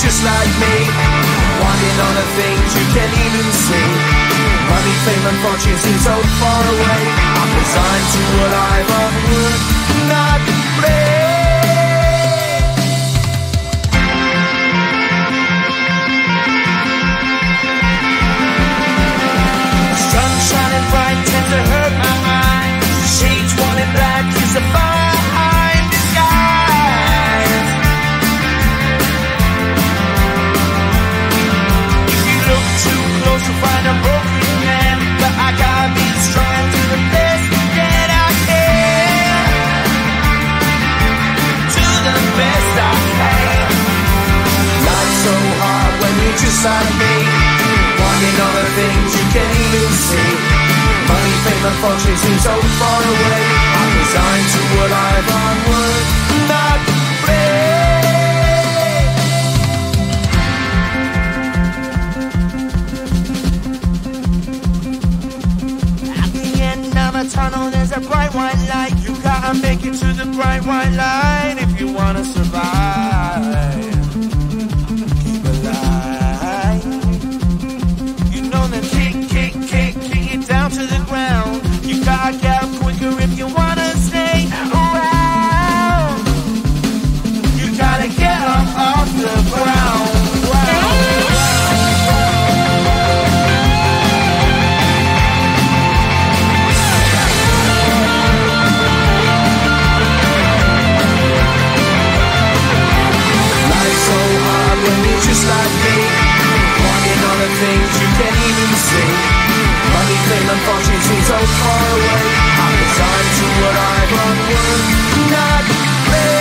just like me, wanting all the things you can't even see. Money, fame and fortune seem so far away. I'm resigned to a life of would not play. Sun shining bright tends to hurt my mind. Shades worn in black is a fine disguise. If you look too close you'll find a broken man, but I gotta be strong and do the best that I can. Do the best I can. Life's so hard when you're just like me, wanting all the things you can't even see. Money, fame and fortune seem so far away. I'm resigned to a life on would not play. At the end of a tunnel there's a bright white light. You gotta make it to the bright white light if you wanna survive. Keep alive. You know that kick it down to the ground. You gotta get up quicker if you wanna stay around. You gotta get up off the ground. Life's so hard when you're just like me, wanting all the things you can't even see. Money, fame and fortune seem so far away. I'm resigned to what I want would not play.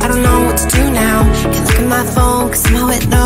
I don't know what to do now. Can't look at my phone 'cause I'm out with no